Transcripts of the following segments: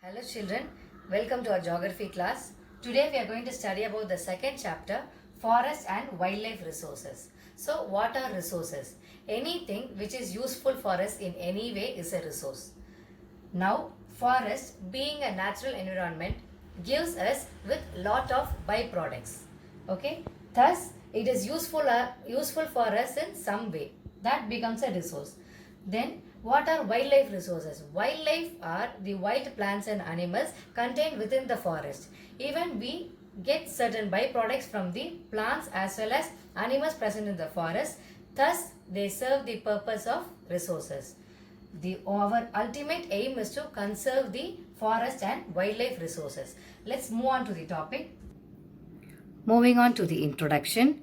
Hello children, welcome to our geography class. Today we are going to study about the second chapter, forest and wildlife resources. So what are resources? Anything which is useful for us in any way is a resource. Now forest being a natural environment gives us with lot of byproducts. Okay, thus it is useful for us in some way. That becomes a resource. Then what are wildlife resources? Wildlife are the wild plants and animals contained within the forest. Even we get certain byproducts from the plants as well as animals present in the forest. Thus, they serve the purpose of resources. Our ultimate aim is to conserve the forest and wildlife resources. Let's move on to the topic. Moving on to the introduction.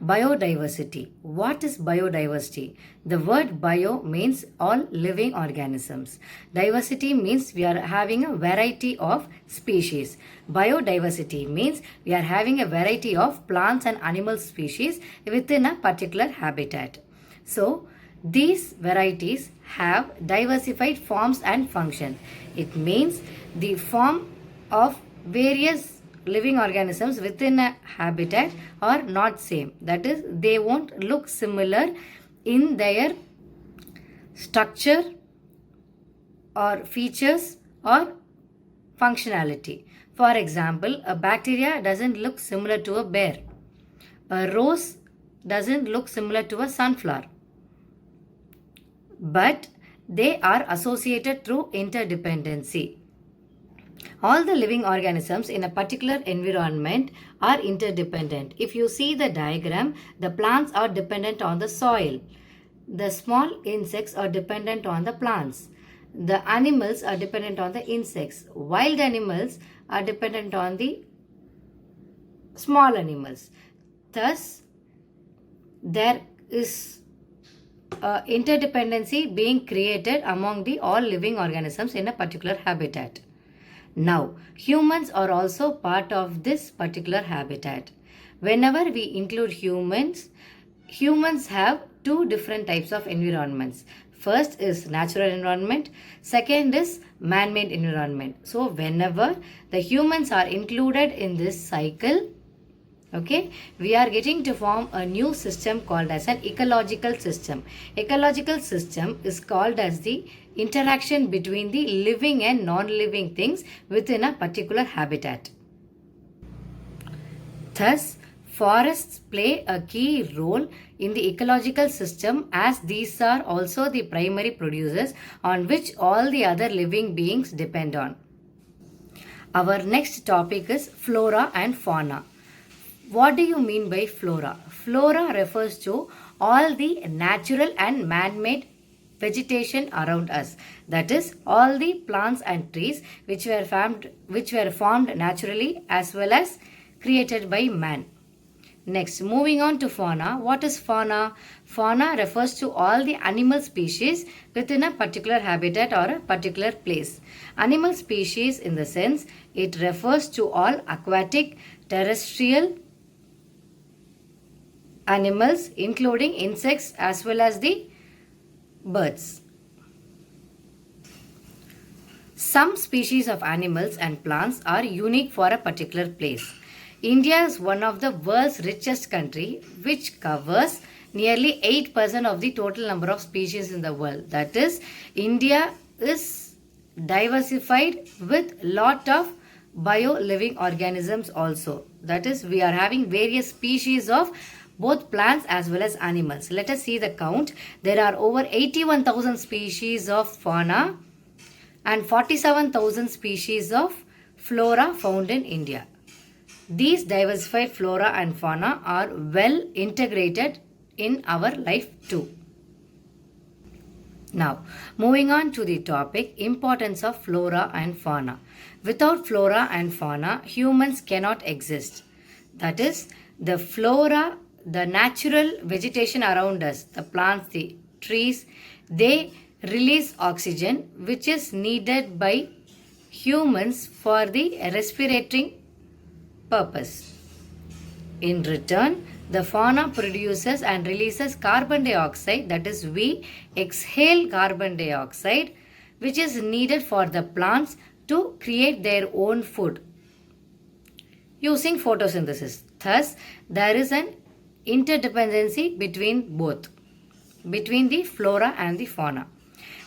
Biodiversity. What is biodiversity? The word bio means all living organisms. Diversity means we are having a variety of species. Biodiversity means we are having a variety of plants and animal species within a particular habitat. So, these varieties have diversified forms and functions. It means the form of various living organisms within a habitat are not same. That is, they won't look similar in their structure or features or functionality. For example, a bacteria doesn't look similar to a bear. A rose doesn't look similar to a sunflower. But they are associated through interdependency. All the living organisms in a particular environment are interdependent. If you see the diagram, the plants are dependent on the soil. The small insects are dependent on the plants. The animals are dependent on the insects. Wild animals are dependent on the small animals. Thus, there is interdependency being created among the all living organisms in a particular habitat. Now, humans are also part of this particular habitat. Whenever we include humans, humans have two different types of environments. First is natural environment, second is man-made environment. So, whenever the humans are included in this cycle, okay, we are getting to form a new system called as an ecological system. Ecological system is called as the interaction between the living and non-living things within a particular habitat. Thus, forests play a key role in the ecological system as these are also the primary producers on which all the other living beings depend on. Our next topic is flora and fauna. What do you mean by flora? Flora refers to all the natural and man-made vegetation around us. That is, all the plants and trees which were formed naturally as well as created by man. Next, moving on to fauna. What is fauna? Fauna refers to all the animal species within a particular habitat or a particular place. Animal species in the sense it refers to all aquatic, terrestrial animals including insects as well as the birds. Some species of animals and plants are unique for a particular place. India is one of the world's richest country which covers nearly 8% of the total number of species in the world. That is, India is diversified with lot of bio-living organisms also. That is, we are having various species of both plants as well as animals. Let us see the count. There are over 81,000 species of fauna and 47,000 species of flora found in India. These diversified flora and fauna are well integrated in our life too. Now, moving on to the topic, importance of flora and fauna. Without flora and fauna, humans cannot exist. That is, the flora, the natural vegetation around us, the plants, the trees, they release oxygen which is needed by humans for the respiratory purpose. In return, the fauna produces and releases carbon dioxide, that is, we exhale carbon dioxide which is needed for the plants to create their own food using photosynthesis. Thus, there is an interdependency between both, between the flora and the fauna.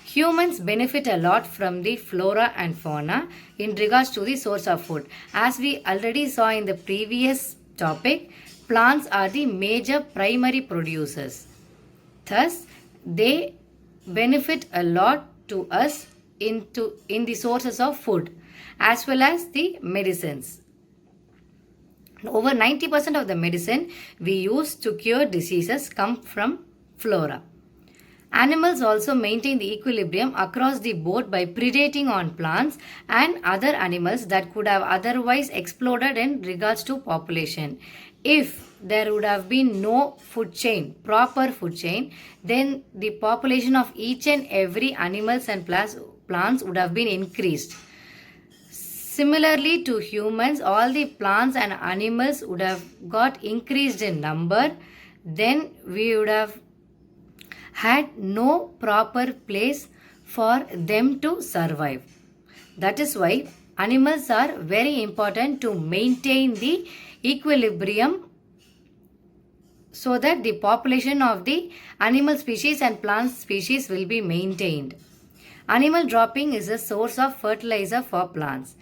Humans benefit a lot from the flora and fauna in regards to the source of food. As we already saw in the previous topic, plants are the major primary producers. Thus, they benefit a lot to us in the sources of food as well as the medicines. Over 90% of the medicine we use to cure diseases come from flora. Animals also maintain the equilibrium across the board by predating on plants and other animals that could have otherwise exploded in regards to population. If there would have been no food chain, proper food chain, then the population of each and every animals and plants would have been increased. Similarly to humans, all the plants and animals would have got increased in number. Then we would have had no proper place for them to survive. That is why animals are very important to maintain the equilibrium so that the population of the animal species and plant species will be maintained. Animal dropping is a source of fertilizer for plants.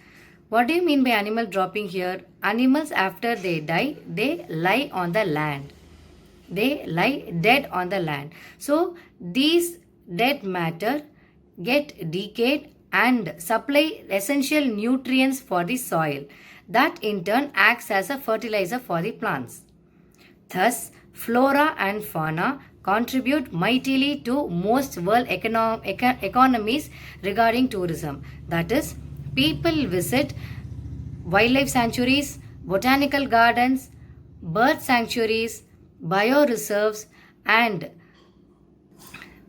What do you mean by animal dropping here? Animals, after they die, they lie on the land. They lie dead on the land. So these dead matter get decayed and supply essential nutrients for the soil. That in turn acts as a fertilizer for the plants. Thus, flora and fauna contribute mightily to most world economies regarding tourism. That is, people visit wildlife sanctuaries, botanical gardens, bird sanctuaries, bioreserves, and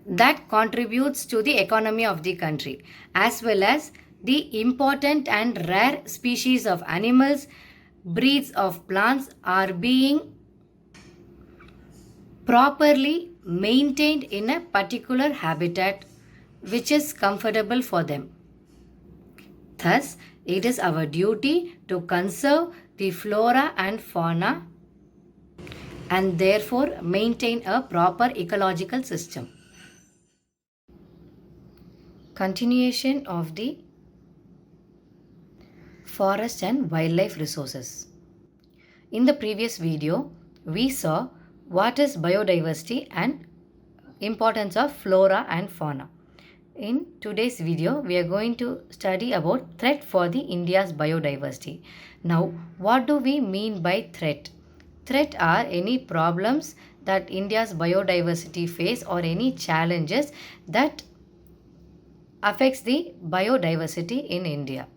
that contributes to the economy of the country, as well as the important and rare species of animals, breeds of plants are being properly maintained in a particular habitat which is comfortable for them. Thus, it is our duty to conserve the flora and fauna and therefore maintain a proper ecological system. Continuation of the forest and wildlife resources. In the previous video, we saw what is biodiversity and importance of flora and fauna. In today's video, we are going to study about threat for the India's biodiversity. Now, what do we mean by threat? Threat are any problems that India's biodiversity face or any challenges that affects the biodiversity in India.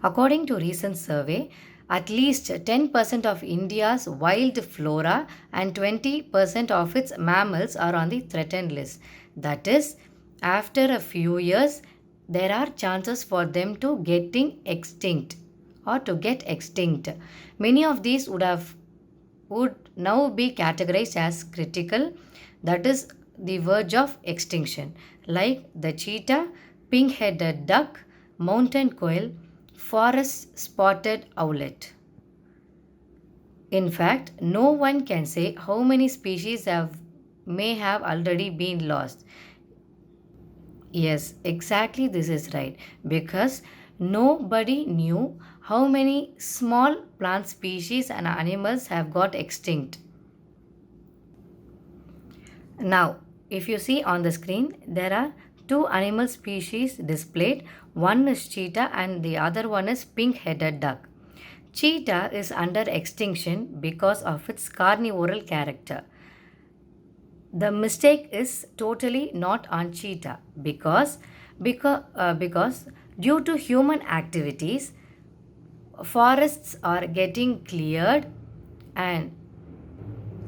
According to recent survey, at least 10% of India's wild flora and 20% of its mammals are on the threatened list. That is, after a few years, there are chances for them to getting extinct or to get extinct. Many of these would now be categorized as critical, that is the verge of extinction, like the cheetah, pink-headed duck, mountain quail, forest spotted owlet. In fact, no one can say how many species may have already been lost. Yes, exactly, this is right, because nobody knew how many small plant species and animals have got extinct. Now, if you see on the screen, there are two animal species displayed. One is cheetah and the other one is pink-headed duck. Cheetah is under extinction because of its carnivoral character. The mistake is totally not on cheetah because due to human activities, forests are getting cleared and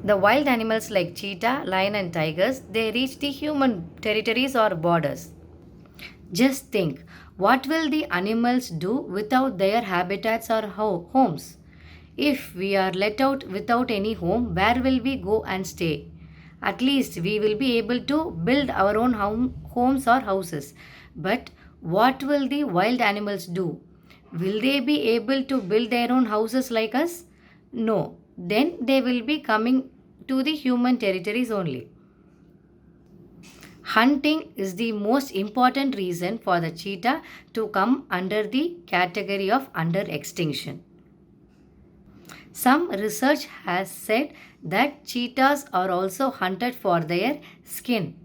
the wild animals like cheetah, lion and tigers, they reach the human territories or borders. Just think, what will the animals do without their habitats or homes? If we are let out without any home, where will we go and stay? At least we will be able to build our own homes or houses. But what will the wild animals do? Will they be able to build their own houses like us? No. Then they will be coming to the human territories only. Hunting is the most important reason for the cheetah to come under the category of under extinction. Some research has said that cheetahs are also hunted for their skin.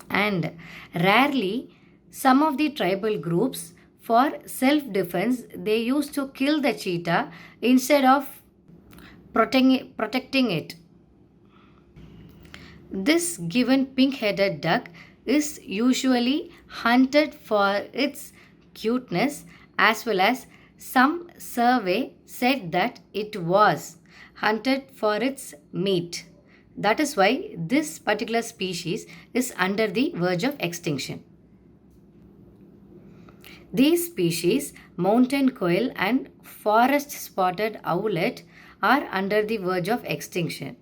And rarely, some of the tribal groups, for self defense, they used to kill the cheetah instead of protecting it. This given pink headed duck is usually hunted for its cuteness, as well as some survey said that it was hunted for its meat. That is why this particular species is under the verge of extinction. These species, mountain quail and forest spotted owlet, are under the verge of extinction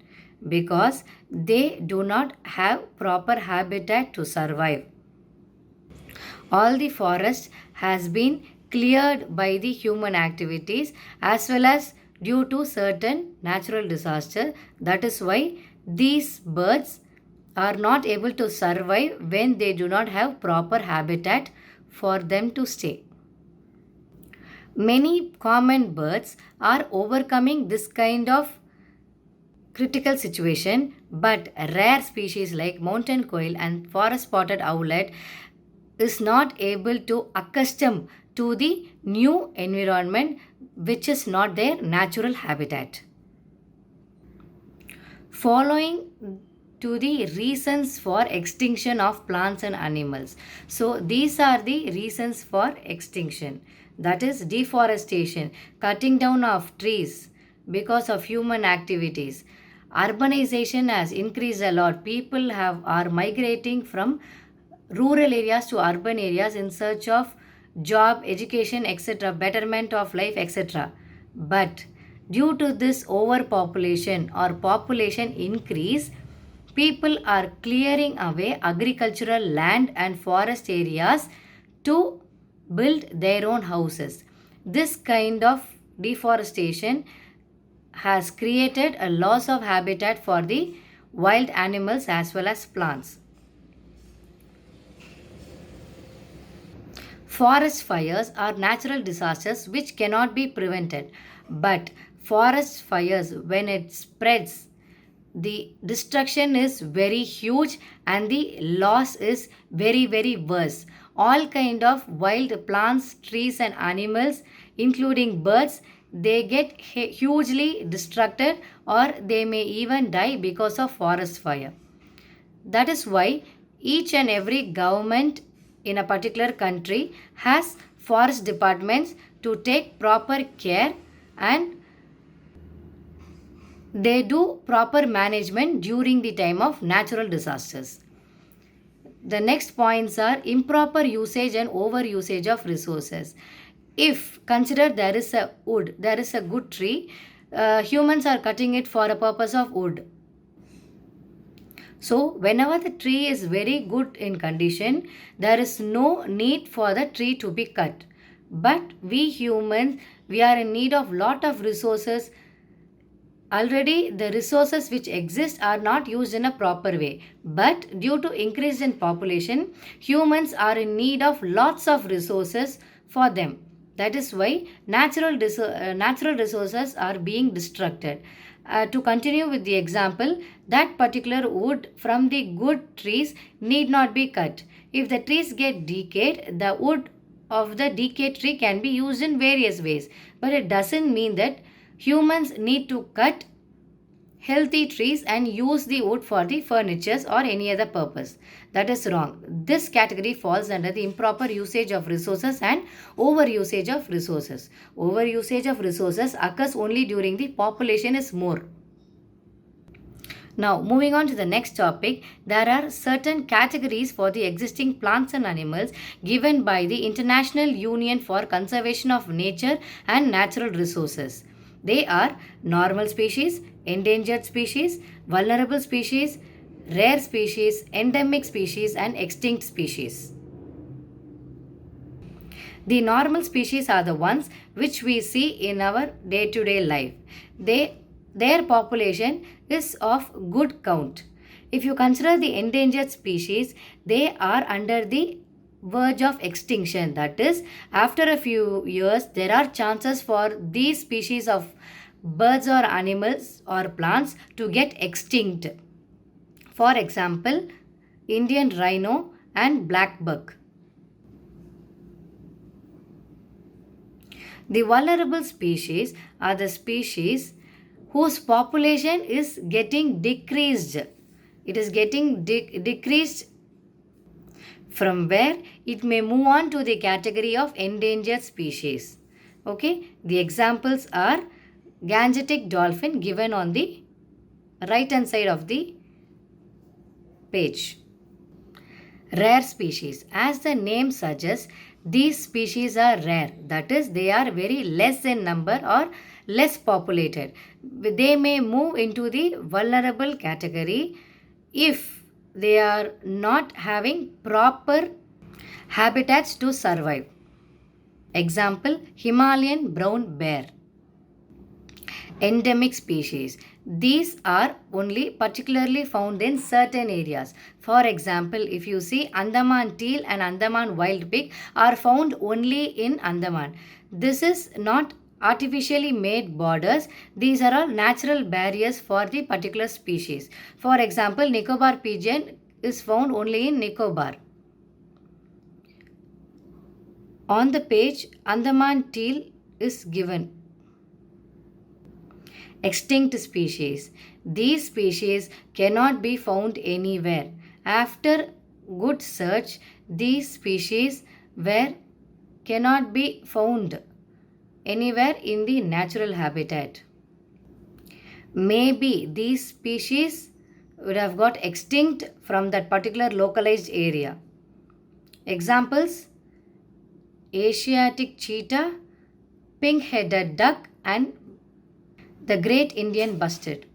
because they do not have proper habitat to survive. All the forest has been cleared by the human activities as well as due to certain natural disaster. That is why these birds are not able to survive when they do not have proper habitat for them to stay. Many common birds are overcoming this kind of critical situation, but rare species like mountain quail and forest spotted owlet is not able to accustom to the new environment which is not their natural habitat. Following to the reasons for extinction of plants and animals. So these are the reasons for extinction. That is deforestation, cutting down of trees because of human activities. Urbanization has increased a lot. People are migrating from rural areas to urban areas in search of job, education, etc., betterment of life, etc. But due to this overpopulation or population increase, people are clearing away agricultural land and forest areas to build their own houses. This kind of deforestation has created a loss of habitat for the wild animals as well as plants. Forest fires are natural disasters which cannot be prevented, but forest fires, when it spreads, the destruction is very huge and the loss is very worse. All kind of wild plants, trees and animals including birds, they get hugely destructed or they may even die because of forest fire. That is why each and every government in a particular country has forest departments to take proper care and they do proper management during the time of natural disasters. The next points are improper usage and over usage of resources. If consider there is a wood, there is a good tree, humans are cutting it for a purpose of wood. So whenever the tree is very good in condition, there is no need for the tree to be cut. But we humans, we are in need of lot of resources. Already the resources which exist are not used in a proper way. But due to increase in population, humans are in need of lots of resources for them. That is why natural resources are being destructed. To continue with the example, that particular wood from the good trees need not be cut. If the trees get decayed, the wood of the decayed tree can be used in various ways. But it doesn't mean that humans need to cut healthy trees and use the wood for the furnitures or any other purpose. That is wrong. This category falls under the improper usage of resources and over usage of resources. Over usage of resources occurs only during the population is more. Now moving on to the next topic, there are certain categories for the existing plants and animals given by the International Union for Conservation of Nature and Natural Resources. They are normal species, endangered species, vulnerable species, rare species, endemic species and extinct species. The normal species are the ones which we see in our day-to-day life. Their population is of good count. If you consider the endangered species, they are under the verge of extinction. That is, after a few years, there are chances for these species of birds or animals or plants to get extinct. For example, Indian rhino and black buck. The vulnerable species are the species whose population is getting decreased. It is getting decreased, from where it may move on to the category of endangered species. Okay, the examples are Gangetic dolphin given on the right hand side of the page. Rare species. As the name suggests, these species are rare. That is, they are very less in number or less populated. They may move into the vulnerable category if they are not having proper habitats to survive. Example, Himalayan brown bear. Endemic species. These are only particularly found in certain areas. For example, if you see Andaman teal and Andaman wild pig are found only in Andaman. This is not artificially made borders. These are all natural barriers for the particular species. For example, Nicobar pigeon is found only in Nicobar. On the page, Andaman teal is given. Extinct species. These species cannot be found anywhere. After good search, these species cannot be found anywhere in the natural habitat. Maybe these species would have got extinct from that particular localized area. Examples, Asiatic cheetah, pink-headed duck and the great Indian bustard.